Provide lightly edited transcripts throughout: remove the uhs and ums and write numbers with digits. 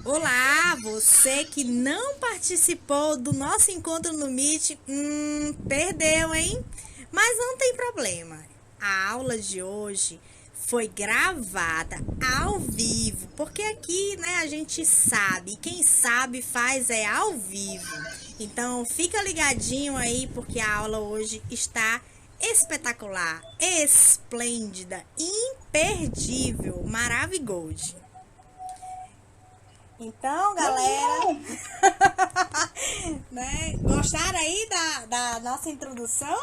Olá, você que não participou do nosso encontro no Meet, perdeu, hein? Mas não tem problema. A aula de hoje foi gravada ao vivo, porque aqui, né, a gente sabe, e quem sabe faz ao vivo. Então, fica ligadinho aí, porque a aula hoje está espetacular, esplêndida, imperdível, maravigold. Então, galera, né, gostaram aí da nossa introdução?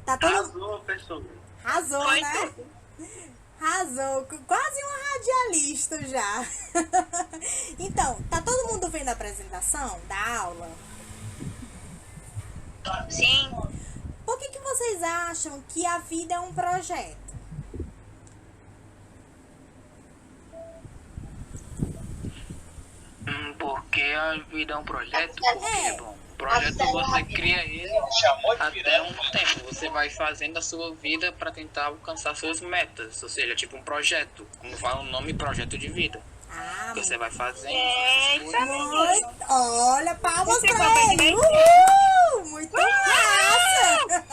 Tá todo... Arrasou, pessoal. Arrasou, Foi né? tudo. Arrasou, quase uma radialista já. Então, tá todo mundo vendo a apresentação da aula? Sim. Por que vocês acham que a vida é um projeto? Porque a vida é um projeto, porque, bom, o projeto você cria ele até um tempo. Você vai fazendo a sua vida para tentar alcançar suas metas. Ou seja, tipo um projeto, como fala o nome, projeto de vida. Você vai fazendo essas coisas. Olha, palmas pra ele! Uhul! Muito massa!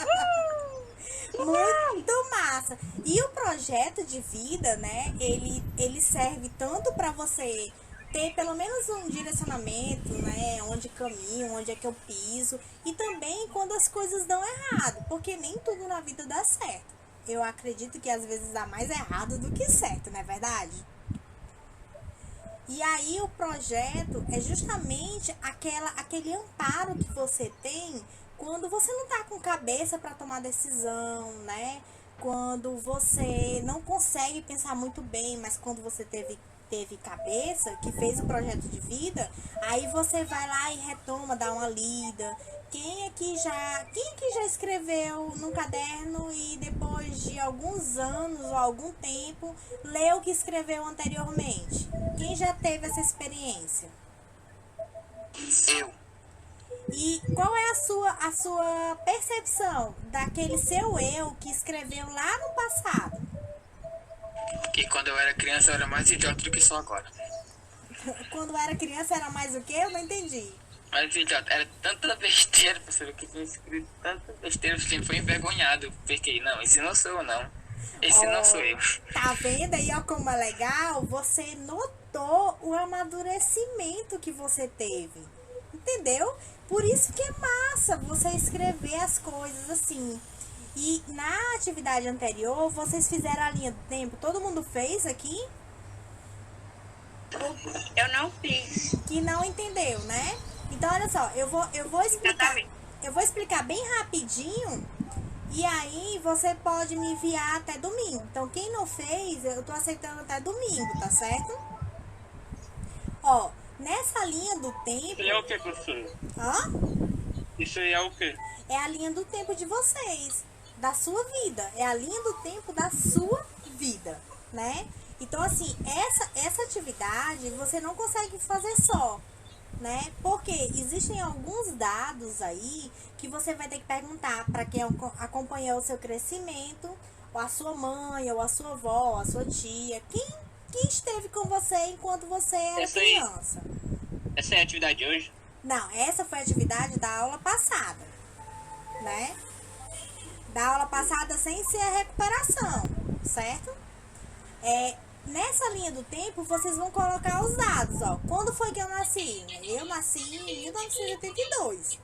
Muito massa! E o projeto de vida, né? Ele serve tanto para você ter pelo menos um direcionamento, né? Onde caminho, onde é que eu piso. E também quando as coisas dão errado, porque nem tudo na vida dá certo. Eu acredito que às vezes dá mais errado do que certo, não é verdade? E aí o projeto é justamente aquele amparo que você tem quando você não tá com cabeça para tomar decisão, né? Quando você não consegue pensar muito bem, mas quando você teve cabeça, que fez o projeto de vida, aí você vai lá e retoma, dá uma lida. Quem aqui já escreveu no caderno e depois de alguns anos ou algum tempo leu o que escreveu anteriormente? Quem já teve essa experiência? Eu. E qual é a sua percepção daquele seu eu que escreveu lá no passado? Que quando eu era criança eu era mais idiota do que sou agora. Quando era criança era mais o quê? Eu não entendi. Mas idiota, era tanta besteira, professor, que tinha escrito tanta besteira, eu sempre fui envergonhado. Eu fiquei, não, esse não sou eu, não. Esse não sou eu. Tá vendo aí, ó, como é legal? Você notou o amadurecimento que você teve. Entendeu? Por isso que é massa você escrever as coisas assim. E na atividade anterior, vocês fizeram a linha do tempo? Todo mundo fez aqui? Eu não fiz. Que não entendeu, né? Então, olha só, eu vou explicar. Eu vou explicar bem rapidinho. E aí você pode me enviar até domingo. Então, quem não fez, eu tô aceitando até domingo, tá certo? Ó, nessa linha do tempo... Isso aí é o que, professor? Hã? Isso aí é o que? É a linha do tempo de vocês, da sua vida. É a linha do tempo da sua vida, né? Então, assim, essa atividade você não consegue fazer só, né? Porque existem alguns dados aí que você vai ter que perguntar para quem acompanhou o seu crescimento, ou a sua mãe, ou a sua avó, a sua tia, quem esteve com você enquanto você era criança. Essa é a atividade de hoje? Não, essa foi a atividade da aula passada, né? Da aula passada sem ser a recuperação, certo? Nessa linha do tempo, vocês vão colocar os dados, ó. Quando foi que eu nasci? Eu nasci em 1982,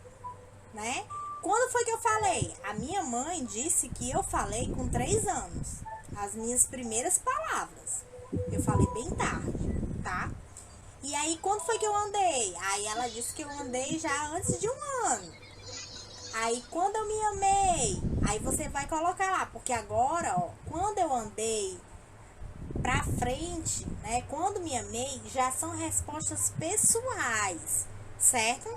né? Quando foi que eu falei? A minha mãe disse que eu falei com 3 anos. As minhas primeiras palavras. Eu falei bem tarde, tá? E aí, quando foi que eu andei? Aí ela disse que eu andei já antes de 1 ano. Aí, quando eu me amei? Aí você vai colocar lá, porque agora, ó, quando eu andei pra frente, né? Quando me amei, já são respostas pessoais, certo?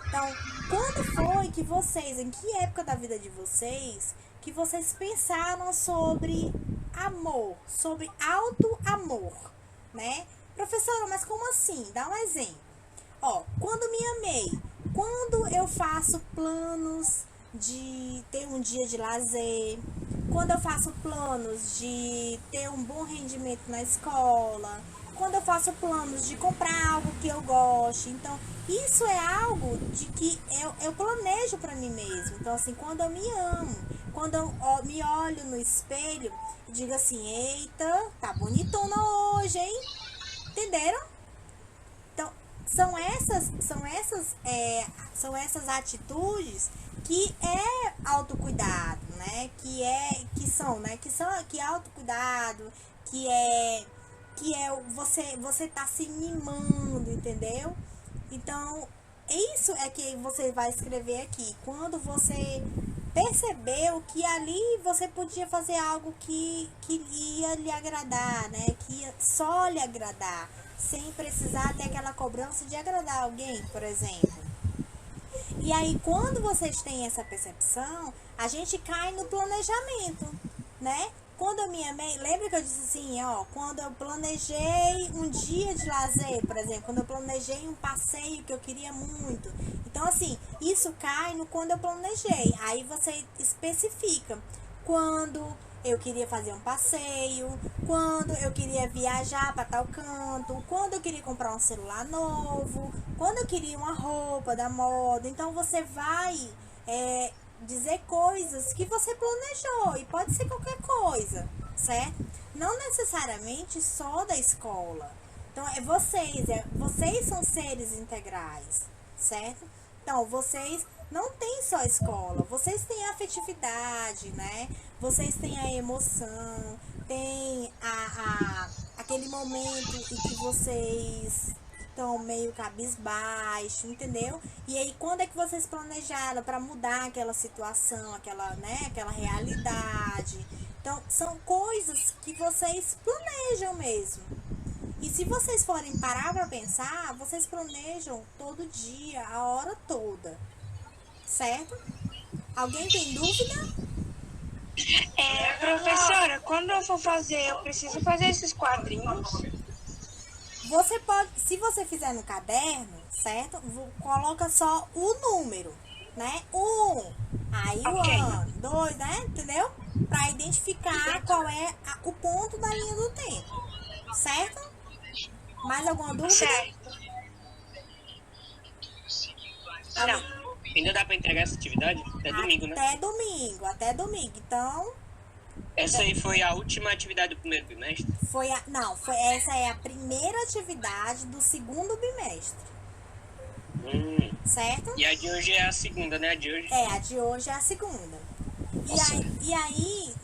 Então, quando foi que vocês, em que época da vida de vocês, que vocês pensaram sobre amor, sobre auto-amor, né? Professora, mas como assim? Dá um exemplo. Ó, quando me amei, quando eu faço planos de ter um dia de lazer, quando eu faço planos de ter um bom rendimento na escola, quando eu faço planos de comprar algo que eu goste. Então, isso é algo de que eu planejo para mim mesmo. Então, assim, quando eu me amo, quando eu me olho no espelho e digo assim, eita, tá bonitona hoje, hein? Entenderam? Então, são essas atitudes que é autocuidado, né? Que é autocuidado, que é você tá se mimando, entendeu? Então, isso é que você vai escrever aqui. Quando você percebeu que ali você podia fazer algo que ia lhe agradar, né? Que ia só lhe agradar, sem precisar ter aquela cobrança de agradar alguém, por exemplo. E aí, quando vocês têm essa percepção, a gente cai no planejamento, né? Quando eu me amei, lembra que eu disse assim, ó, quando eu planejei um dia de lazer, por exemplo, quando eu planejei um passeio que eu queria muito. Então, assim, isso cai no quando eu planejei. Aí você especifica quando eu queria fazer um passeio, quando eu queria viajar para tal canto, quando eu queria comprar um celular novo, quando eu queria uma roupa da moda. Então, você vai dizer coisas que você planejou, e pode ser qualquer coisa, certo? Não necessariamente só da escola. Então, vocês são seres integrais, certo? Então, vocês não têm só escola, vocês têm a afetividade, né? Vocês têm a emoção, tem aquele momento em que vocês estão meio cabisbaixo, entendeu? E aí, quando é que vocês planejaram para mudar aquela situação, aquela realidade? Então, são coisas que vocês planejam mesmo. E se vocês forem parar para pensar, vocês planejam todo dia, a hora toda, certo? Alguém tem dúvida? Professora, quando eu for fazer, eu preciso fazer esses quadrinhos? Você pode, se você fizer no caderno, certo? Coloca só o número, né? 1, aí Ok. o ano, 2, né? Entendeu? Para identificar qual é o ponto da linha do tempo, certo? Mais alguma dúvida? Certo. Não. Ainda dá pra entregar essa atividade? Até domingo, né? Até domingo. Então, Essa aí foi a última atividade do primeiro bimestre? essa é a primeira atividade do segundo bimestre, certo? E a de hoje é a segunda, né? A de hoje. A de hoje é a segunda. E aí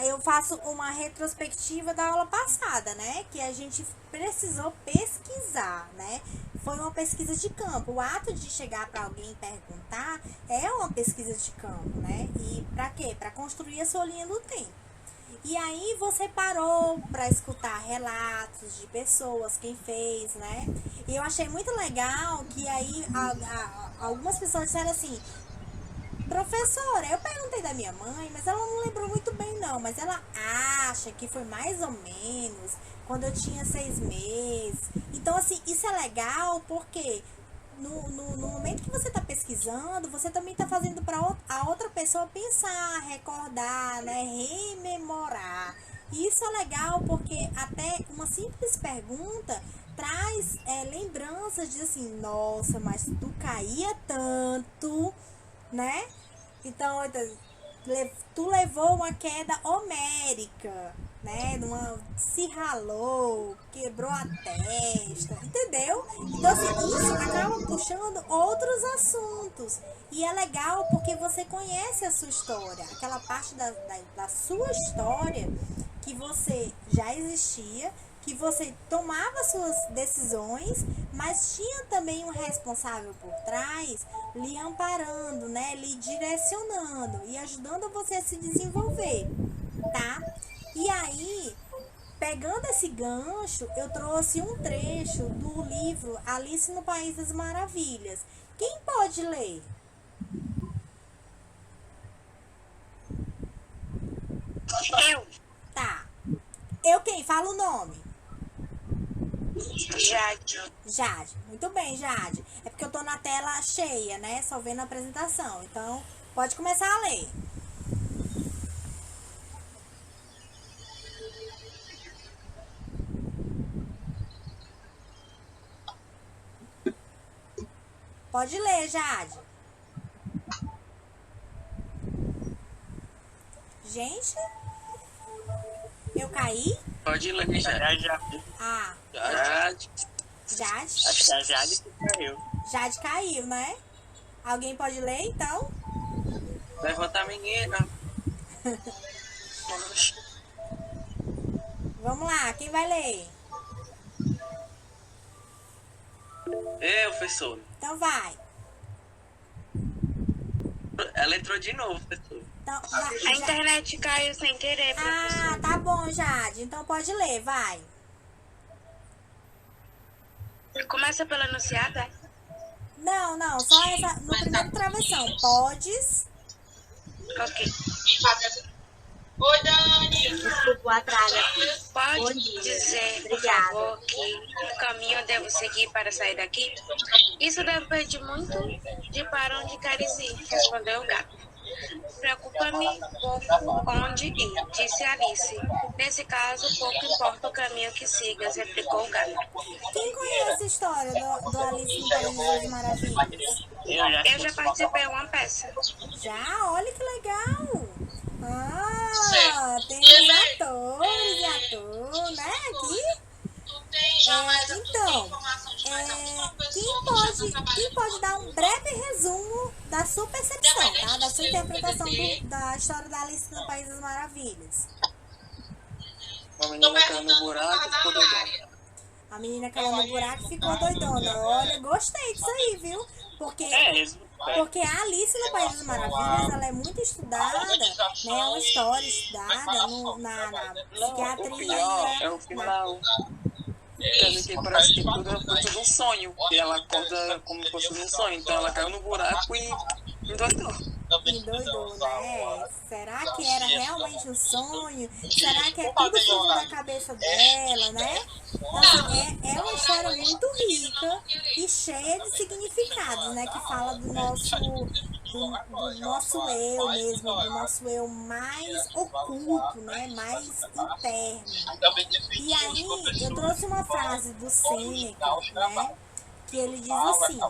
eu faço uma retrospectiva da aula passada, né? Que a gente precisou pesquisar, né? Foi uma pesquisa de campo. O ato de chegar para alguém e perguntar é uma pesquisa de campo, né? E para quê? Para construir a sua linha do tempo. E aí você parou para escutar relatos de pessoas, quem fez, né? E eu achei muito legal que aí algumas pessoas disseram assim: professora, eu perguntei da minha mãe, mas ela não lembrou muito bem não, mas ela acha que foi mais ou menos quando eu tinha 6 meses. Então, assim, isso é legal porque no momento que você está pesquisando, você também está fazendo para a outra pessoa pensar, recordar, né, rememorar. E isso é legal porque até uma simples pergunta traz lembranças de assim, nossa, mas tu caía tanto, né? Então, tu levou uma queda homérica, né? Se ralou, quebrou a testa, entendeu? Então, assim, isso acaba puxando outros assuntos. E é legal porque você conhece a sua história, aquela parte da sua história que você já existia, que você tomava suas decisões, mas tinha também um responsável por trás lhe amparando, né, lhe direcionando e ajudando você a se desenvolver, tá? E aí, pegando esse gancho, eu trouxe um trecho do livro Alice no País das Maravilhas. Quem pode ler? Eu. Tá. Eu quem? Fala o nome. Jade. Muito bem, Jade. É porque eu tô na tela cheia, né? Só vendo a apresentação. Então, pode começar a ler. Pode ler, Jade. Gente, eu caí? Pode ler, Jade. Ah, Jade. Jade. Acho que a Jade que caiu. Jade caiu, né? Alguém pode ler, então? Levanta a menina. Vamos lá, quem vai ler? Eu, professor. Então vai. Ela entrou de novo, professor. Então, A internet caiu sem querer, professor. Ah, tá bom, Jade. Então pode ler, vai. Começa pela enunciado, é? Não, só essa, no primeiro travessão. Podes. Ok. Oi, Dani. Desculpa o atraso. Pode dizer, por favor, que caminho eu devo seguir para sair daqui? Isso depende muito de para onde queres ir, respondeu o gato. Preocupa-me pouco onde ir, disse Alice. Nesse caso, pouco importa o caminho que sigas, replicou o gato. Quem conhece a história do Alice no País das Maravilhas? Eu já participei de uma peça. Já? Olha que legal! Ah, tem os atores e ator, né? Aqui. Então, quem pode dar um breve resumo da sua percepção, tá? Da sua interpretação da história da Alice no País das Maravilhas? A menina caiu no buraco e ficou doidona. A menina caiu no buraco e ficou doidona. Olha, gostei disso aí, viu? Porque a Alice no País das Maravilhas, ela é muito estudada, né? É uma história estudada na psiquiatria. O pior é o final. Quer dizer que parece que foi tudo um sonho. E ela acorda como se fosse um sonho. Então ela caiu no buraco e endoidou. Endoidou, né? Será que era realmente um sonho? Será que é tudo fruto da cabeça dela, né? Então, é uma história muito rica e cheia de significados, né? Que fala do nosso eu mesmo, do nosso eu mais oculto, né? Mais interno. E aí, eu trouxe uma frase do Sêneca, né? Que ele diz assim: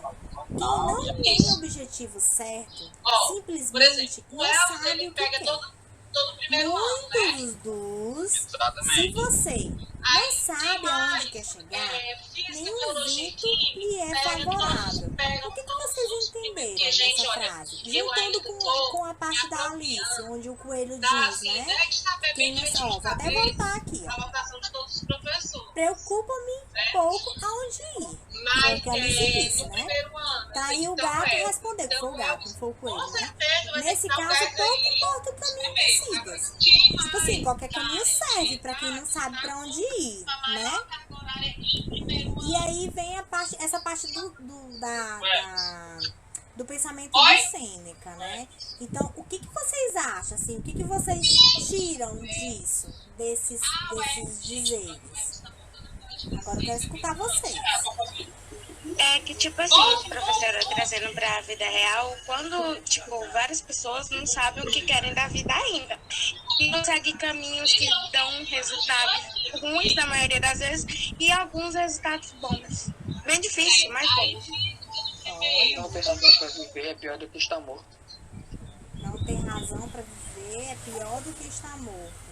quem não tem objetivo certo, simplesmente não sabe o que quer. Muitos se você não sabe aonde quer chegar, nenhum vento lhe é favorável. O que vocês entenderam nessa frase? Juntando com a parte da Alice, onde o coelho diz, né? Quem não sabe, vou até voltar aqui, ó. Preocupa-me pouco aonde ir. Foi o que a Alice disse, né? Tá aí o gato respondeu, que foi o gato, não foi o coelho, né? Nesse caso, pouco importa o caminho que sigas. Tipo assim, qualquer caminho serve pra quem não sabe pra onde ir, né? E aí vem essa parte do pensamento de Sêneca, né? Então, o que vocês acham, assim? O que vocês tiram disso, desses dizeres? Agora eu quero escutar vocês. É que, tipo assim, professora, trazendo pra vida real, quando, tipo, várias pessoas não sabem o que querem da vida ainda. E conseguem caminhos que dão resultados ruins, na maioria das vezes, e alguns resultados bons. Bem difícil, mas bons. Não tem razão pra viver, é pior do que estar morto. Não tem razão pra viver, é pior do que estar morto.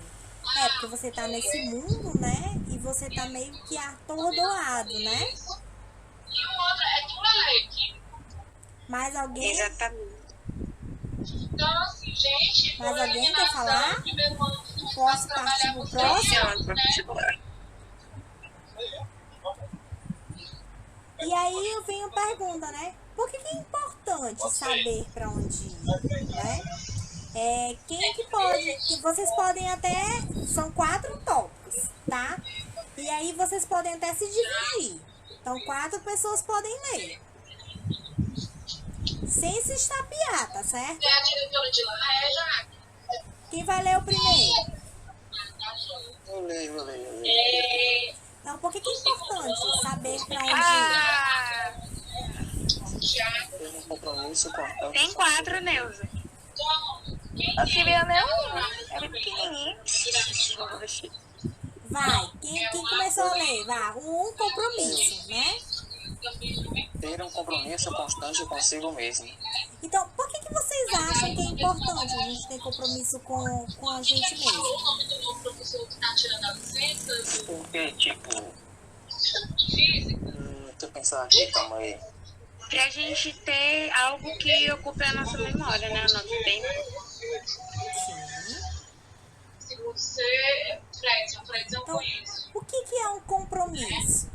É, porque você tá nesse mundo, né? E você tá meio que atordoado, né? Mais alguém? Exatamente. Então, assim, gente, Mais alguém quer falar? Posso partir pro próximo? E aí eu venho a pergunta, né? Por que é importante saber pra onde ir, né? Quem que pode... Que vocês podem até... São 4 tópicos, tá? E aí vocês podem até se dividir. Então, 4 pessoas podem ler. Sem se estapear, tá certo? a diretora de lá é Jaque. Quem vai ler o primeiro? Eu leio. Então, por que é importante saber pra onde ir? Ah, Tem um compromisso com a tem 4, Neuza. A Silvia leu 1, é bem pequenininha. Vai, quem começou a ler? Vai, um compromisso, né? ter um compromisso constante consigo mesmo. Então, por que vocês acham que é importante a gente ter compromisso com a gente mesmo? O nome do novo professor que tá tirando a licença? Porque, tipo, Física. deixa eu pensar aqui, calma aí. Pra gente ter algo que ocupe a nossa memória, né? O nosso tempo. Sim. Se você. Fred eu Então, conheço. o que é um compromisso?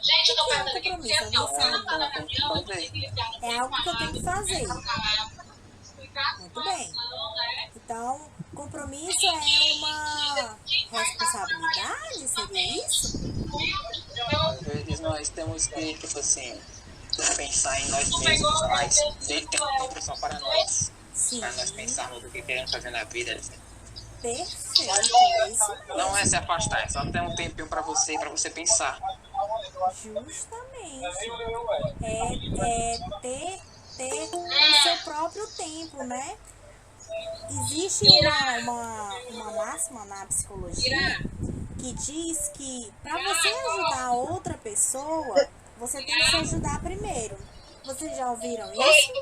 Gente, eu tô O que é um perguntando aqui porque compromisso? assim, ó, Alguém quando sabe? eu tava na minha aula, eu tenho que ligar no É algo que eu tenho que fazer. explicar a Muito bem. situação, né? Então, compromisso é uma responsabilidade? Seria isso? Às vezes nós temos que, tipo assim, pensar em nós mesmos, mas ter tempo só para nós. Sim. Para nós pensarmos do que queremos fazer na vida. Perfeito. É isso mesmo. Não é se afastar, é só ter um tempinho para você pensar. Justamente. É ter o seu próprio tempo, né? Existe uma máxima na psicologia que diz que para você ajudar outra pessoa, você tem que se ajudar primeiro. Vocês já ouviram isso?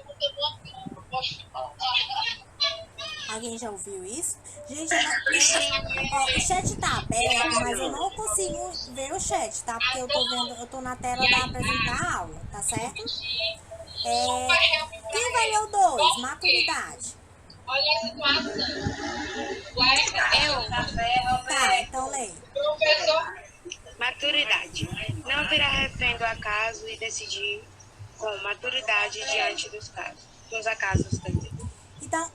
Alguém já ouviu isso? Gente, o chat tá aberto, mas eu não consigo ver o chat, tá? Porque eu tô na tela da apresentar a aula, tá certo? Quem vai ler o 2? Maturidade. Olha a situação. Tá, então leia. Professor. Maturidade. Não virar refém do acaso e decidir com maturidade diante dos acasos. Quer dizer. Então,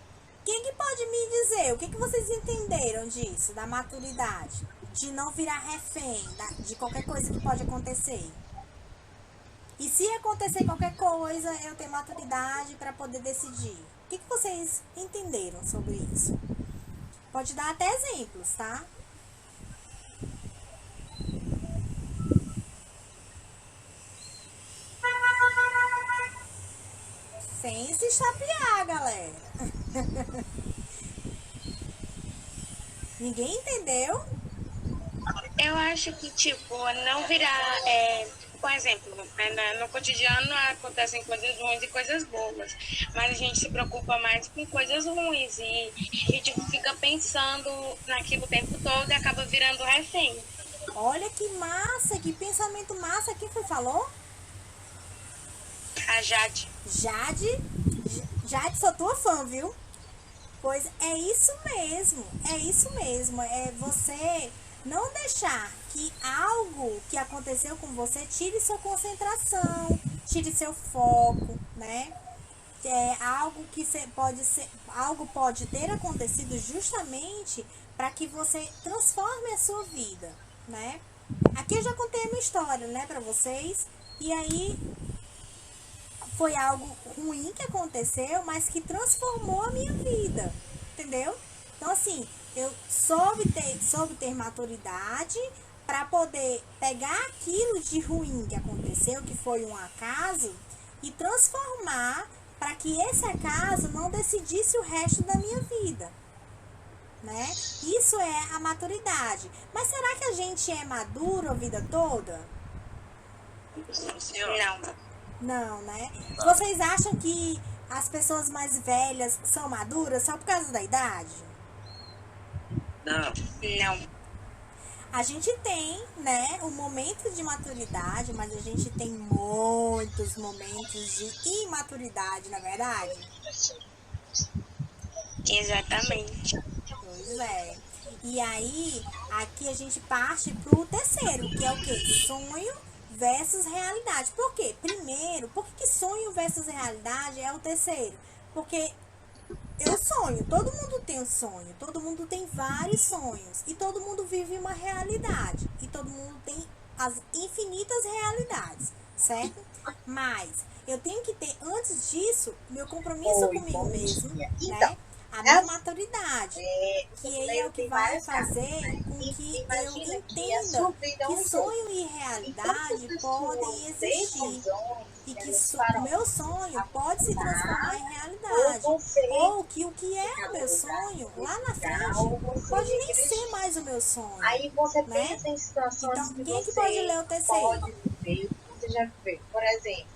quem que pode me dizer? O que vocês entenderam disso, da maturidade? De não virar refém de qualquer coisa que pode acontecer. E se acontecer qualquer coisa, eu ter maturidade para poder decidir. O que vocês entenderam sobre isso? Pode dar até exemplos, tá? Sem se chapear, galera. Ninguém entendeu? Eu acho que, tipo, não virar... por exemplo, no cotidiano acontecem coisas ruins e coisas boas, mas a gente se preocupa mais com coisas ruins e tipo, fica pensando naquilo o tempo todo e acaba virando refém. Olha que massa, que pensamento massa. Quem foi falou? A Jade. Jade, sou tua fã, viu? Pois é isso mesmo, é você não deixar que algo que aconteceu com você tire sua concentração, tire seu foco, né? Algo que algo pode ter acontecido justamente para que você transforme a sua vida, né? Aqui eu já contei a minha história, né, para vocês, e aí foi algo ruim que aconteceu, mas que transformou a minha vida, entendeu? Então, assim, eu soube ter maturidade para poder pegar aquilo de ruim que aconteceu, que foi um acaso, e transformar para que esse acaso não decidisse o resto da minha vida, né? Isso é a maturidade. Mas será que a gente é maduro a vida toda? Não, né? Vocês acham que as pessoas mais velhas são maduras só por causa da idade? Não. A gente tem, né, um momento de maturidade, mas a gente tem muitos momentos de imaturidade, na verdade? Exatamente. Pois é. E aí, aqui a gente parte pro terceiro, que é o quê? Sonho versus realidade. Por quê? Primeiro, por que sonho versus realidade é o terceiro? Porque eu sonho, todo mundo tem um sonho, todo mundo tem vários sonhos, e todo mundo vive uma realidade, e todo mundo tem as infinitas realidades, certo? Mas eu tenho que ter, antes disso, meu compromisso comigo mesmo, né? A minha maturidade, que aí é o que vai fazer com que eu entenda que sonho e realidade podem existir e que o meu sonho pode se transformar em realidade, ou que o que é o meu sonho lá na frente pode nem ser mais o meu sonho, Aí você né? pensa em situações Então, que quem é que você pode ler o terceiro? pode viver, você já viveu. Por exemplo,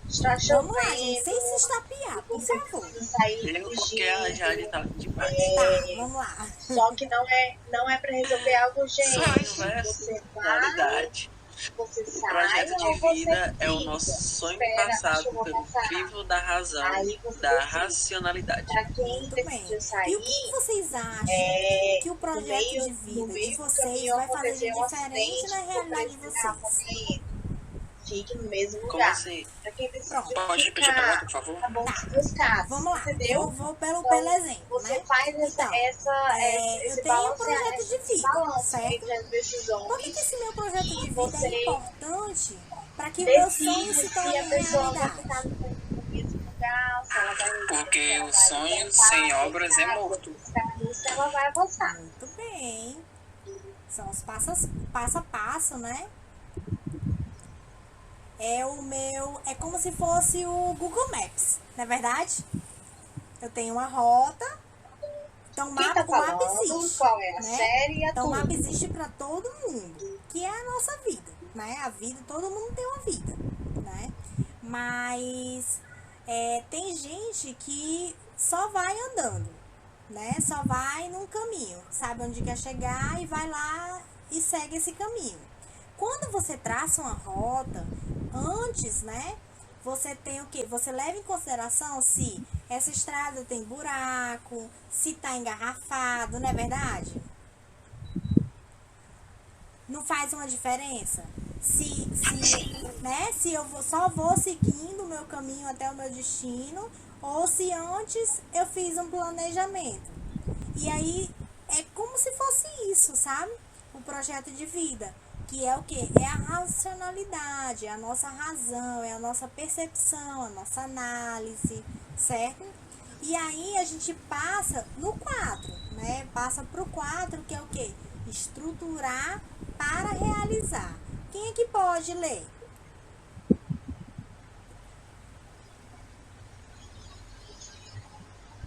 Está Vamos lá, gente, chovendo, sem se estapear, por você favor. precisa sair Eu porque a Jade tá demais. Tá, vamos lá. Só que não é para resolver algo urgente. Sonho Você versus vai, realidade. você O sai projeto ou de você vida é o fica. nosso sonho Espera a passado chuva pelo passar. crivo da razão, Aí você da decide. racionalidade. Para quem Muito decidiu bem. sair, E o que vocês acham que o no projeto de no vida de meio do vocês caminho vai fazer de aconteceu um diferente acidente, na ficou realidade de preso no vocês? fique no mesmo Como lugar. assim? Pra quem decidiu Pronto. Pode repetir a pergunta, ficar, por favor? tá bom, Tá. duas casas, Vamos lá, entendeu? eu vou pelo Então, exemplo, você né? faz Então, esse eu tenho um balanceamento, projeto de esse vida, balanço certo? entre as decisões. Por que esse meu projeto de vida Você é importante para que o meu sonho decide se se torne a pessoa vai realidade? ficar no mesmo lugar, se ela vai Porque se ela o vai sonho voltar, sem obras é sabe? morto. Isso ela vai avançar. Muito bem. São os passo a passo, né? É como se fosse o Google Maps, não é verdade? Eu tenho uma rota, então Quem tá o mapa falando, existe. qual é a né? série e a Então o turma. mapa existe para todo mundo, que é a nossa vida, né? A vida, todo mundo tem uma vida, né? Mas tem gente que só vai andando, né? Só vai num caminho, sabe onde quer chegar e vai lá e segue esse caminho. Quando você traça uma rota, antes, né? Você tem o quê? Você leva em consideração se essa estrada tem buraco, se tá engarrafado, não é verdade? Não faz uma diferença? Se eu só vou seguindo o meu caminho até o meu destino, ou se antes eu fiz um planejamento. E aí é como se fosse isso, sabe? O projeto de vida, que é o quê? É a racionalidade, é a nossa razão, é a nossa percepção, a nossa análise, certo? E aí a gente passa no 4, né? Passa pro 4, que é o quê? Estruturar para realizar. Quem é que pode ler?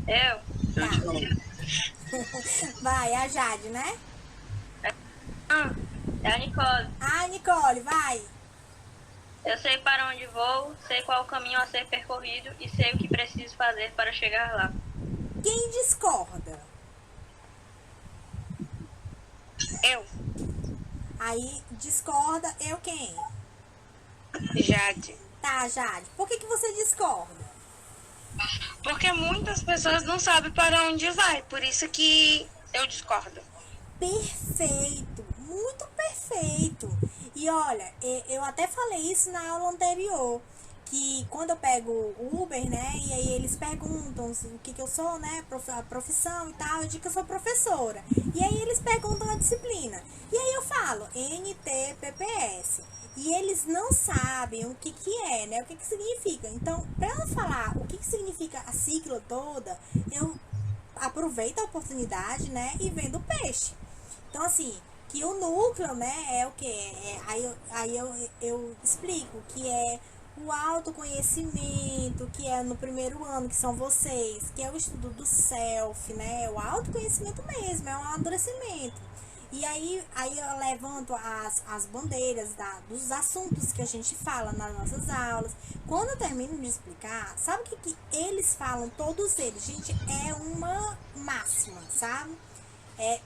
Eu? Eu de novo. Vai, a Jade, né? É a Nicole. Ah, Nicole, vai. Eu sei para onde vou, sei qual o caminho a ser percorrido e sei o que preciso fazer para chegar lá. Quem discorda? Eu? Aí, discorda, eu quem? Jade. Tá, Jade. Por que você discorda? Porque muitas pessoas não sabem para onde vai, por isso que eu discordo. Perfeito, muito perfeito. E olha, eu até falei isso na aula anterior, que quando eu pego o Uber, né, e aí eles perguntam o que eu sou, né, a profissão e tal, eu digo que eu sou professora. E aí eles perguntam a disciplina. E aí eu falo NTPPS. E eles não sabem o que é, né, o que significa. Então, para eu falar o que significa a sigla toda, eu aproveito a oportunidade, né, e vendo o peixe. Então, assim, que o núcleo, né, é o quê? Aí eu explico que é o autoconhecimento, que é no primeiro ano, que são vocês, que é o estudo do self, né, o autoconhecimento mesmo, é um amadurecimento. E aí eu levanto as bandeiras dos assuntos que a gente fala nas nossas aulas. Quando eu termino de explicar, sabe o que eles falam? Todos eles, gente, é uma máxima, sabe?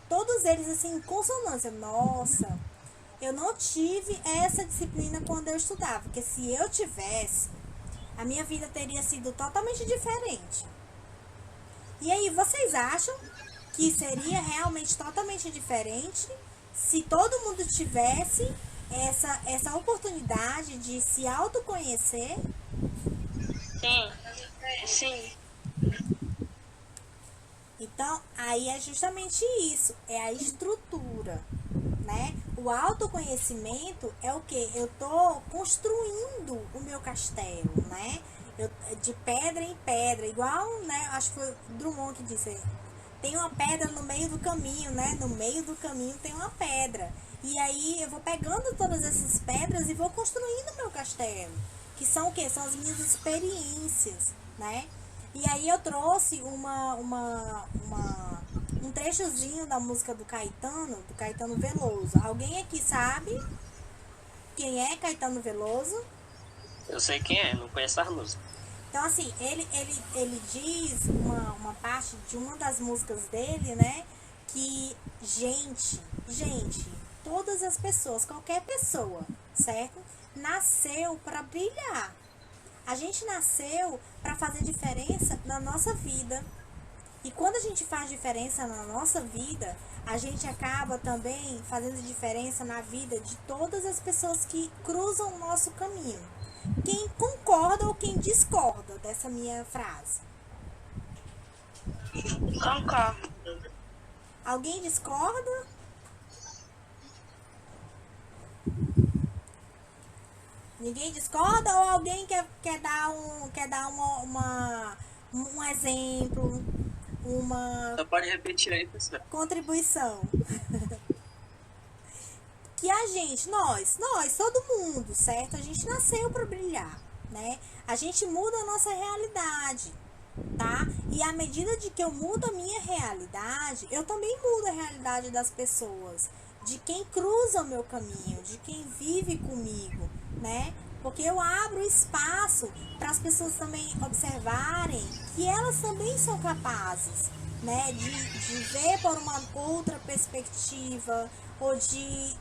Todos eles, assim, em consonância. Nossa, eu não tive essa disciplina quando eu estudava, porque se eu tivesse, a minha vida teria sido totalmente diferente. E aí, vocês acham que seria realmente totalmente diferente se todo mundo tivesse essa oportunidade de se autoconhecer? Sim, sim. Então, aí é justamente isso, é a estrutura, né? O autoconhecimento é o quê? Eu tô construindo o meu castelo, né? De pedra em pedra, igual, né? Acho que foi o Drummond que disse, tem uma pedra no meio do caminho, né? No meio do caminho tem uma pedra. E aí eu vou pegando todas essas pedras e vou construindo o meu castelo. Que são o quê? São as minhas experiências, né? E aí eu trouxe um trechozinho da música do Caetano Veloso. Alguém aqui sabe quem é Caetano Veloso? Eu sei quem é, não conheço as músicas. Então, assim, ele diz uma parte de uma das músicas dele, né? Que, gente, todas as pessoas, qualquer pessoa, certo? Nasceu para brilhar. A gente nasceu para fazer diferença na nossa vida. E quando a gente faz diferença na nossa vida, a gente acaba também fazendo diferença na vida de todas as pessoas que cruzam o nosso caminho. Quem concorda ou quem discorda dessa minha frase? Concordo. Alguém discorda? Ninguém discorda ou alguém quer dar um exemplo, uma Só pode repetir aí, pessoal. contribuição? Que a gente, nós, todo mundo, certo? A gente nasceu para brilhar, né? A gente muda a nossa realidade, tá? E à medida de que eu mudo a minha realidade, eu também mudo a realidade das pessoas, de quem cruza o meu caminho, de quem vive comigo, né? Porque eu abro espaço para as pessoas também observarem que elas também são capazes, né? De ver por uma outra perspectiva, ou de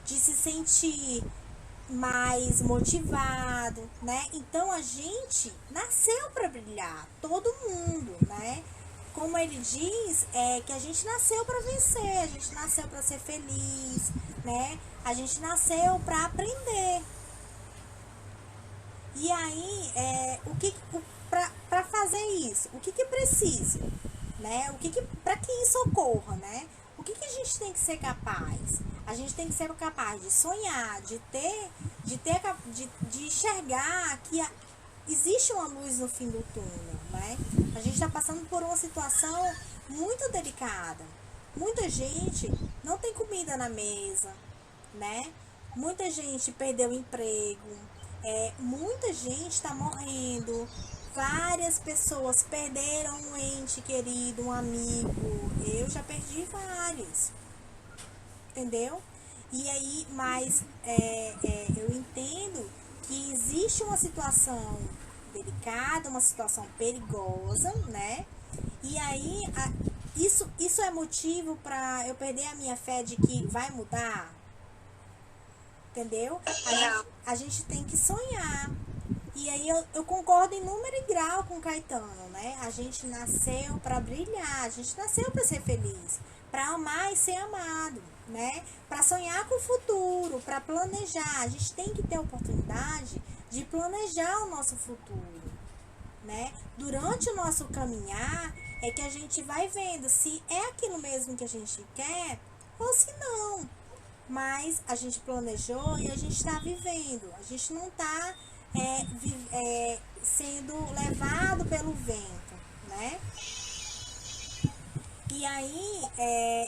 se sentir mais motivado, né? Então a gente nasceu para brilhar, todo mundo, né? Como ele diz, é que a gente nasceu para vencer, a gente nasceu para ser feliz, né? A gente nasceu para aprender. E aí, para fazer isso, o que precisa, né? Para que isso ocorra, né? O que a gente tem que ser capaz? A gente tem que ser capaz de sonhar, de enxergar que existe uma luz no fim do túnel, né? A gente está passando por uma situação muito delicada. Muita gente não tem comida na mesa, né? Muita gente perdeu o emprego, muita gente está morrendo. Várias pessoas perderam um ente querido, um amigo. Eu já perdi vários. Entendeu? E aí, mas eu entendo que existe uma situação delicada, uma situação perigosa, né? E aí, isso é motivo para eu perder a minha fé de que vai mudar? Entendeu? A gente tem que sonhar. E aí eu concordo em número e grau com o Caetano, né? A gente nasceu para brilhar, a gente nasceu para ser feliz, para amar e ser amado, né? Para sonhar com o futuro, para planejar. A gente tem que ter a oportunidade de planejar o nosso futuro, né? Durante o nosso caminhar é que a gente vai vendo se é aquilo mesmo que a gente quer ou se não. Mas a gente planejou e a gente está vivendo. A gente não está sendo levado pelo vento, né? E aí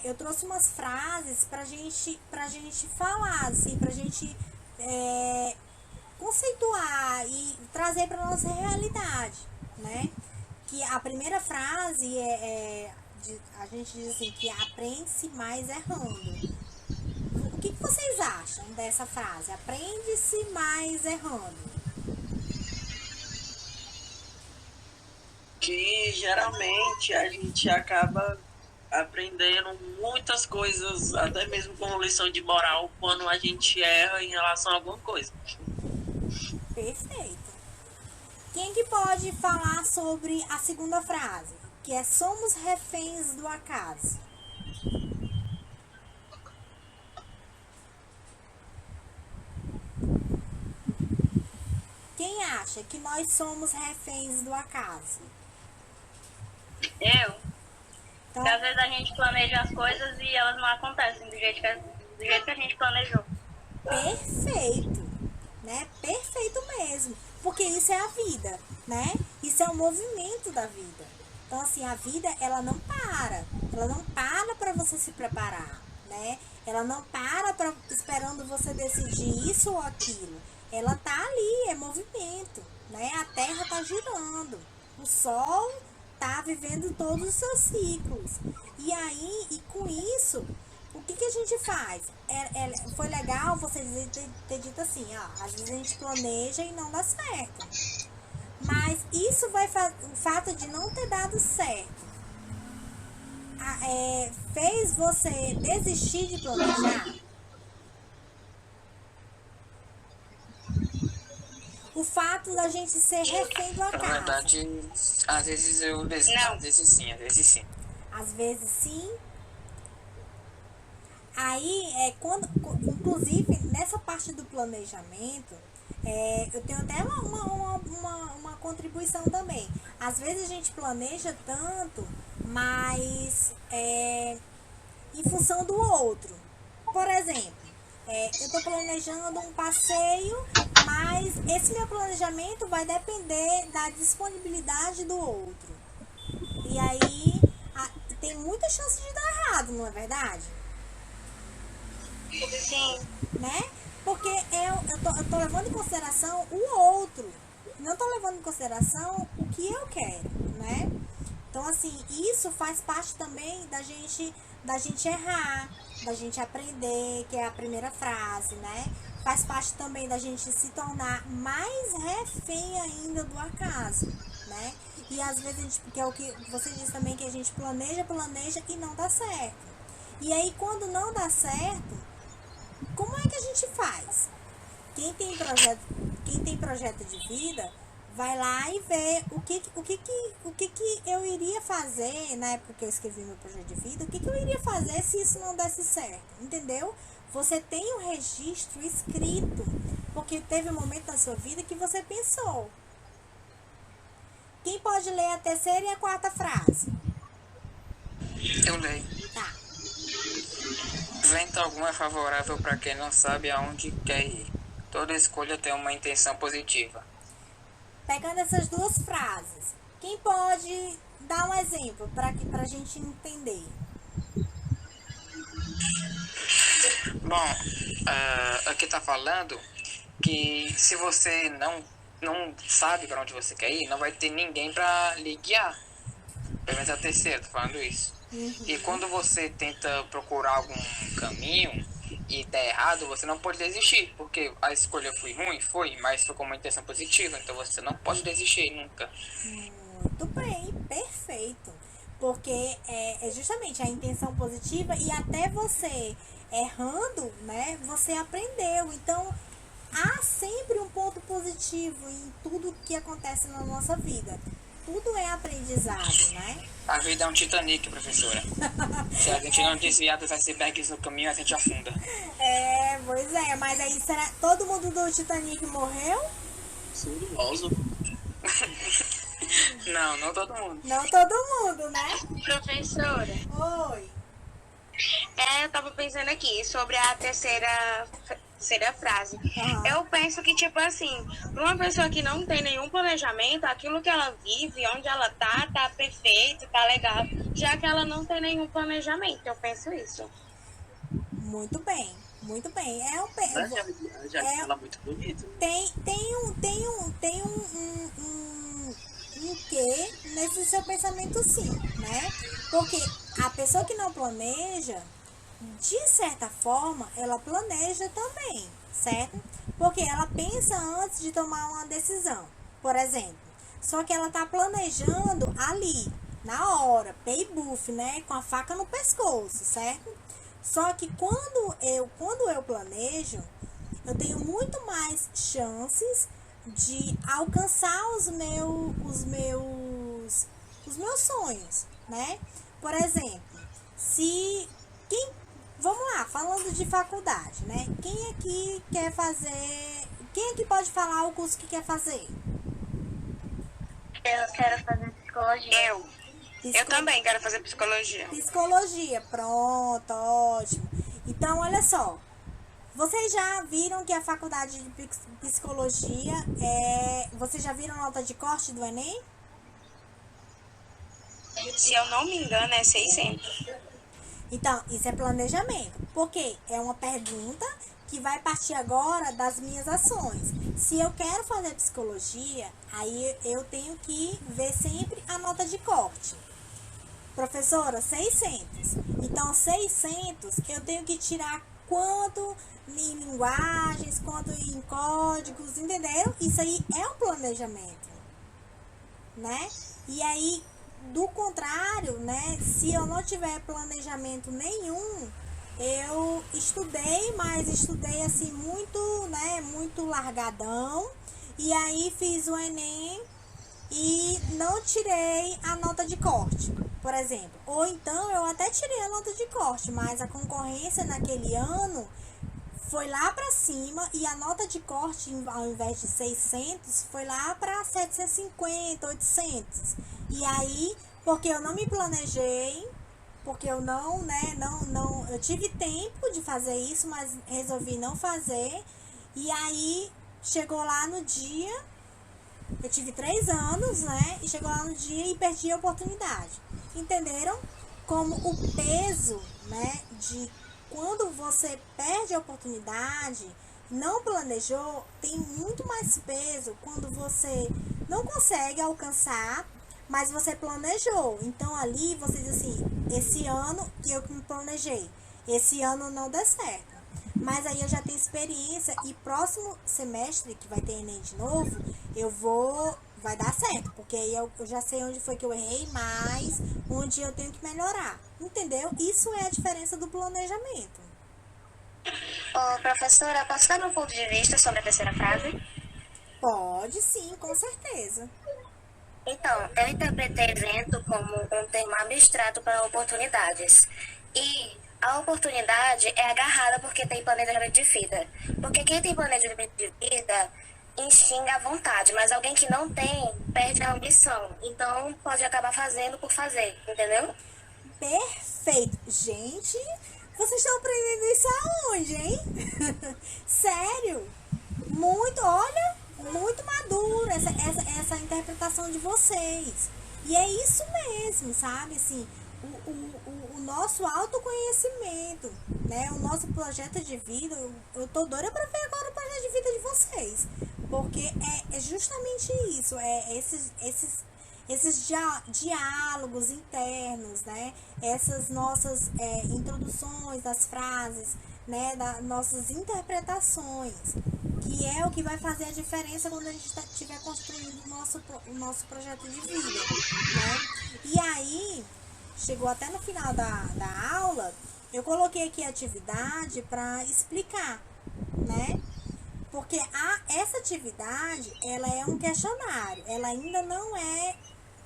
eu trouxe umas frases pra gente falar, assim, pra gente conceituar e trazer pra nossa realidade, né? Que a primeira frase a gente diz assim, que aprende-se mais errando. O que vocês acham dessa frase? Aprende-se mais errando. Que geralmente a gente acaba aprendendo muitas coisas, até mesmo como lição de moral, quando a gente erra em relação a alguma coisa. Perfeito. Quem que pode falar sobre a segunda frase? Que é somos reféns do acaso. Quem acha que nós somos reféns do acaso? Eu. Então, Porque às vezes a gente planeja as coisas e elas não acontecem do jeito que a gente planejou. perfeito, né? Perfeito mesmo. Porque isso é a vida, né? Isso é o movimento da vida. Então, assim, a vida, ela não para. Ela não para para você se preparar, né? Ela não para esperando você decidir isso ou aquilo. Ela tá ali, é movimento, né? A Terra tá girando. O Sol tá vivendo todos os seus ciclos. E aí, e com isso, o que a gente gente faz? Foi legal você ter dito assim, ó, às vezes a gente planeja e não dá certo. Mas isso o fato de não ter dado certo, fez você desistir de planejar? O fato da gente ser refém do Na acaso. verdade, às vezes eu desisto. Não. Às vezes sim, às vezes sim. Às vezes sim. Aí, inclusive, nessa parte do planejamento, eu tenho até uma contribuição também. Às vezes a gente planeja tanto, mas em função do outro. Por exemplo, eu estou planejando um passeio, mas esse meu planejamento vai depender da disponibilidade do outro. E aí, tem muita chance de dar errado, não é verdade? Sim. Né? Porque eu tô levando em consideração o outro. Não tô levando em consideração o que eu quero, né? Então, assim, isso faz parte também da gente errar, da gente aprender, que é a primeira frase, né? Faz parte também da gente se tornar mais refém ainda do acaso, né? E às vezes a gente, porque é o que você disse também, que a gente planeja e não dá certo. E aí, quando não dá certo, como é que a gente faz? Quem tem projeto de vida, vai lá e vê o que eu iria fazer, na época que eu escrevi meu projeto de vida, o que eu iria fazer se isso não desse certo, entendeu? Você tem um registro escrito, porque teve um momento da sua vida que você pensou. Quem pode ler a terceira e a quarta frase? Eu leio. Tá. Vento algum é favorável para quem não sabe aonde quer ir. Toda escolha tem uma intenção positiva. Pegando essas duas frases, quem pode dar um exemplo para a gente entender? Bom, aqui tá falando que se você não sabe para onde você quer ir, não vai ter ninguém para lhe guiar. Pelo menos é a terceira, tô falando isso. E quando você tenta procurar algum caminho e der errado, você não pode desistir, porque a escolha foi ruim, mas foi com uma intenção positiva, então você não pode desistir nunca. Muito bem, perfeito. Porque é justamente a intenção positiva, e até você errando, né, você aprendeu. Então, há sempre um ponto positivo em tudo que acontece na nossa vida. Tudo é aprendizado, né? A vida é um Titanic, professora. Se a gente não desviar dos icebergs no caminho, a gente afunda. Pois é, mas aí será todo mundo do Titanic morreu? Surioso. Não todo mundo. Não todo mundo, né? Professora, Oi. eu tava pensando aqui sobre a terceira frase. Uhum. Eu penso que, tipo assim, pra uma pessoa que não tem nenhum planejamento, aquilo que ela vive, onde ela tá perfeito, tá legal, já que ela não tem nenhum planejamento. Eu penso isso. Muito bem, muito bem. Já fala muito bonito. Tem um quê nesse seu pensamento, sim, né? Porque a pessoa que não planeja, de certa forma, ela planeja também, certo? Porque ela pensa antes de tomar uma decisão, por exemplo. Só que ela tá planejando ali, na hora, pay buff, né? Com a faca no pescoço, certo? Só que quando eu planejo, eu tenho muito mais chances de alcançar os meus sonhos, né? Por exemplo, vamos lá, falando de faculdade, né? Quem aqui pode falar o curso que quer fazer? Eu quero fazer psicologia. Eu também quero fazer psicologia. Psicologia, pronto, ótimo. Então, olha só. Vocês já viram que a faculdade de psicologia vocês já viram a nota de corte do Enem? Se eu não me engano, é 600. Então, isso é planejamento. Porque é uma pergunta que vai partir agora das minhas ações. Se eu quero fazer psicologia, aí eu tenho que ver sempre a nota de corte. Professora, 600. Então, 600, eu tenho que tirar quanto em linguagens, quanto em códigos, entenderam? Isso aí é um planejamento, né? E aí, do contrário, né? Se eu não tiver planejamento nenhum, eu estudei, mas estudei assim muito, né? Muito largadão. E aí fiz o Enem e não tirei a nota de corte, por exemplo. Ou então eu até tirei a nota de corte, mas a concorrência naquele ano foi lá para cima e a nota de corte, ao invés de 600, foi lá para 750, 800. E aí, porque eu não me planejei, porque eu não, né, eu tive tempo de fazer isso, mas resolvi não fazer. E aí, chegou lá no dia, eu tive 3 anos, né, e chegou lá no dia e perdi a oportunidade. Entenderam? Como o peso, né, de quando você perde a oportunidade, não planejou, tem muito mais peso quando você não consegue alcançar, mas você planejou. Então ali você diz assim, esse ano que eu me planejei, esse ano não deu certo. Mas aí eu já tenho experiência e próximo semestre, que vai ter Enem de novo, vai dar certo, porque aí eu já sei onde foi que eu errei, mas onde eu tenho que melhorar. Entendeu? Isso é a diferença do planejamento. Ô, professora, posso dar meu ponto de vista sobre a terceira frase? Pode sim, com certeza. Então, eu interpretei evento como um termo abstrato para oportunidades. E a oportunidade é agarrada porque tem planejamento de vida. Porque quem tem planejamento de vida instinga a vontade, mas alguém que não tem perde a ambição. Então, pode acabar fazendo por fazer, entendeu? Perfeito. Gente, vocês estão aprendendo isso aonde, hein? Sério? Muito, olha, muito maduro essa interpretação de vocês. E é isso mesmo, sabe? Assim, o nosso autoconhecimento, né? O nosso projeto de vida, eu tô doida pra ver agora o projeto de vida de vocês. Porque é justamente isso, esses diálogos internos, né? Essas nossas introduções das frases, né? Nossas interpretações, que é o que vai fazer a diferença quando a gente estiver construindo o nosso projeto de vida, né? E aí, chegou até no final da aula, eu coloquei aqui a atividade para explicar, né? Porque essa atividade, ela é um questionário, ela ainda não é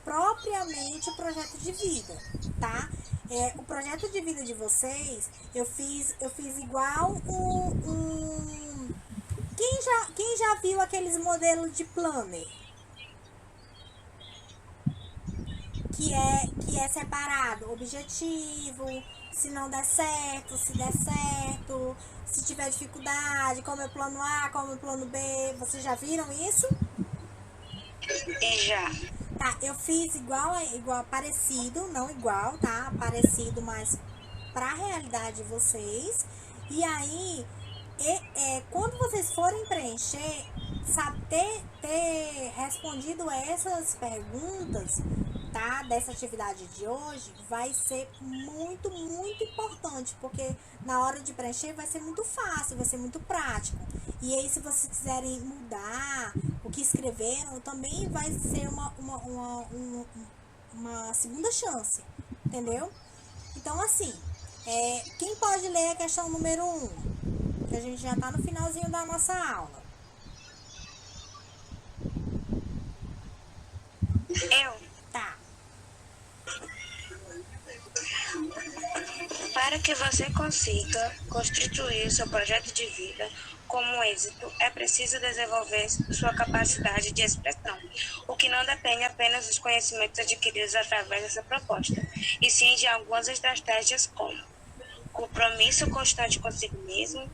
propriamente o projeto de vida, tá? O projeto de vida de vocês, eu fiz igual quem já viu aqueles modelos de planner? Que é separado, objetivo, se não der certo, se der certo, se tiver dificuldade, como é o plano A, como é o plano B, vocês já viram isso? Já. Tá, eu fiz igual, parecido, não igual, tá? Parecido, mas pra realidade de vocês. E aí, quando vocês forem preencher, sabe, ter respondido essas perguntas, tá, dessa atividade de hoje, vai ser muito, muito importante, porque na hora de preencher vai ser muito fácil, vai ser muito prático. E aí, se vocês quiserem mudar o que escreveram, também vai ser uma segunda chance, entendeu? Então, assim, quem pode ler a questão número 1? Que a gente já tá no finalzinho da nossa aula. Eu. Tá. Para que você consiga constituir seu projeto de vida como êxito, é preciso desenvolver sua capacidade de expressão, o que não depende apenas dos conhecimentos adquiridos através dessa proposta, e sim de algumas estratégias como compromisso constante consigo mesmo,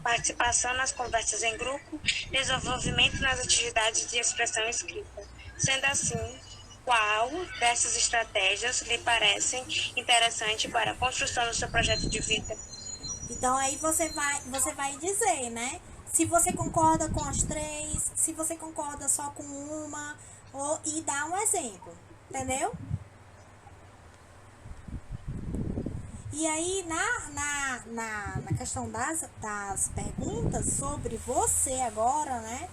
participação nas conversas em grupo, desenvolvimento nas atividades de expressão escrita. Sendo assim, qual dessas estratégias lhe parecem interessante para a construção do seu projeto de vida? Então aí você vai dizer, né? Se você concorda com as 3, se você concorda só com uma, e dar um exemplo, entendeu? E aí, na questão das perguntas sobre você agora, né?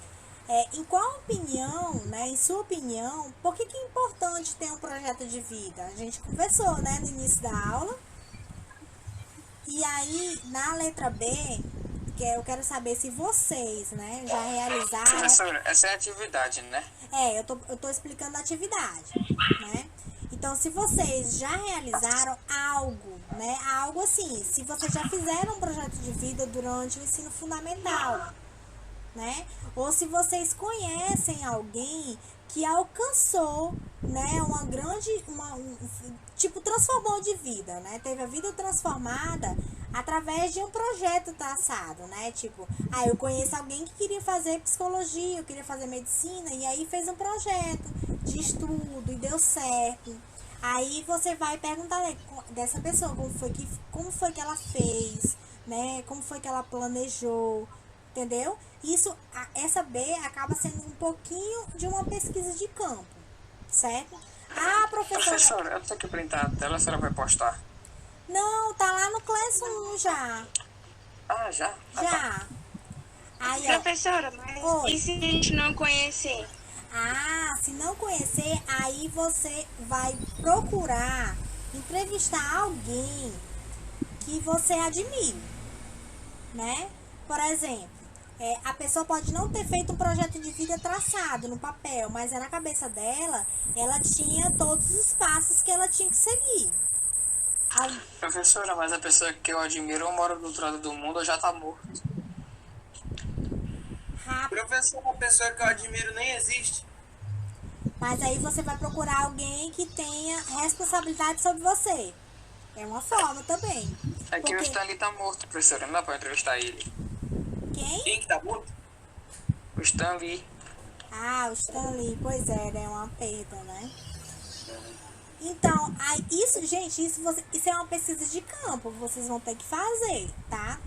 Em qual opinião, né? Em sua opinião, por que é importante ter um projeto de vida? A gente conversou, né? No início da aula. E aí, na letra B, que eu quero saber se vocês, né? Já realizaram... Professora, essa é a atividade, né? Eu tô explicando a atividade, né? Então, se vocês já realizaram algo, né? Algo assim, se vocês já fizeram um projeto de vida durante o ensino fundamental, né? Ou se vocês conhecem alguém que alcançou, né, tipo, transformou de vida, né? Teve a vida transformada através de um projeto traçado, né? Tipo, eu conheço alguém que queria fazer psicologia, eu queria fazer medicina, e aí fez um projeto de estudo e deu certo. Aí você vai perguntar dessa pessoa como foi que ela fez, né? Como foi que ela planejou, entendeu? Essa B acaba sendo um pouquinho de uma pesquisa de campo, certo? Professora, eu tenho que printar a tela, a senhora vai postar? Não, tá lá no Classroom já. Já? Já. Aí, Professora, mas e se a gente não conhecer? Se não conhecer, aí você vai procurar entrevistar alguém que você admire, né? Por exemplo, a pessoa pode não ter feito um projeto de vida traçado no papel, mas na cabeça dela, ela tinha todos os passos que ela tinha que seguir. Professora, mas a pessoa que eu admiro mora do outro lado do mundo ou já tá morto. Professora, a pessoa que eu admiro nem existe. Mas aí você vai procurar alguém que tenha responsabilidade sobre você. É uma forma também. Que o Stanley tá morto, professora. Não dá pra entrevistar ele. Quem que tá morto? O Stanley. O Stanley. Pois é, né? Uma perda, né? Então, isso é uma pesquisa de campo. Vocês vão ter que fazer, tá?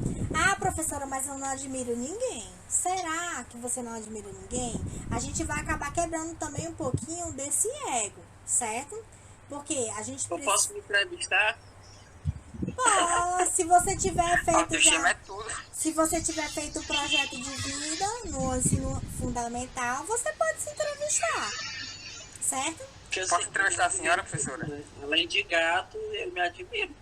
Professora, mas eu não admiro ninguém. Será que você não admira ninguém? A gente vai acabar quebrando também um pouquinho desse ego, certo? Porque a gente precisa... Eu posso me entrevistar? Se você tiver feito Se você tiver feito um projeto de vida no ensino fundamental, você pode se entrevistar, certo? Posso entrevistar a senhora, professora? Além de gato, eu me admiro.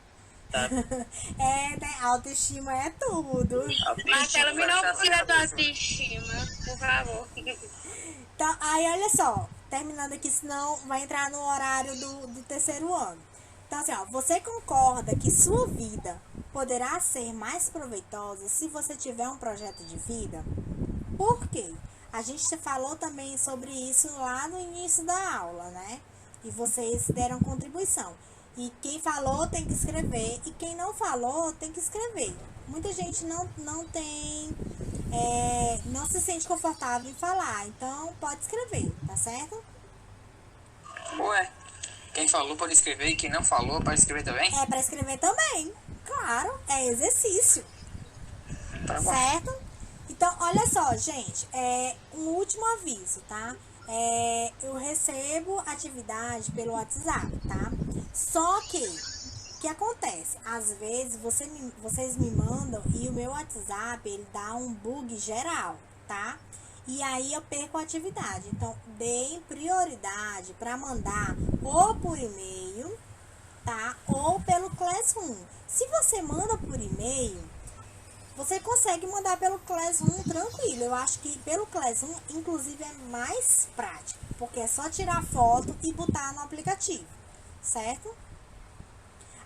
Tá? Né? Autoestima é tudo. Marcelo, me não tira da autoestima, por favor. Então, aí olha só, terminando aqui, senão vai entrar no horário do terceiro ano. Então, assim, você concorda que sua vida poderá ser mais proveitosa se você tiver um projeto de vida? Por quê? A gente falou também sobre isso lá no início da aula, né? E vocês deram contribuição. E quem falou tem que escrever, e quem não falou tem que escrever. Muita gente não se sente confortável em falar, então pode escrever, tá certo? Ué, quem falou pode escrever e quem não falou pode escrever também? Para escrever também, claro, é exercício, tá bom. Certo? Então, olha só, gente, um último aviso, tá? Eu recebo atividade pelo WhatsApp, tá? Só que, o que acontece? Às vezes, vocês me mandam e o meu WhatsApp, ele dá um bug geral, tá? E aí eu perco a atividade. Então, deem prioridade para mandar ou por e-mail, tá? Ou pelo Classroom. Se você manda por e-mail, você consegue mandar pelo Classroom tranquilo. Eu acho que pelo Classroom, inclusive, é mais prático, porque é só tirar foto e botar no aplicativo, certo?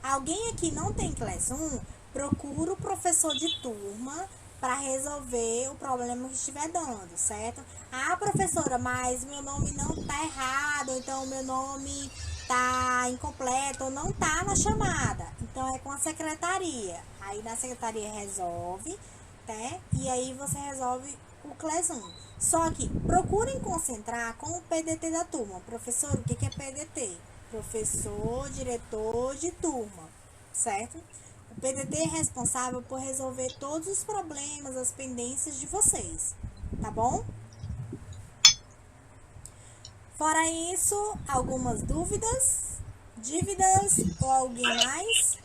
Alguém aqui não tem Classroom, procura o professor de turma para resolver o problema que estiver dando, certo? Professora, mas meu nome não tá errado, então meu nome tá incompleto ou não tá na chamada. Então é com a secretaria. Aí na secretaria resolve, tá? E aí você resolve o Classroom. Só que procurem concentrar com o PDT da turma. Professor, o que é PDT? Professor, diretor de turma, certo? O PDT é responsável por resolver todos os problemas, as pendências de vocês, tá bom? Fora isso, algumas dúvidas, dívidas ou alguém mais?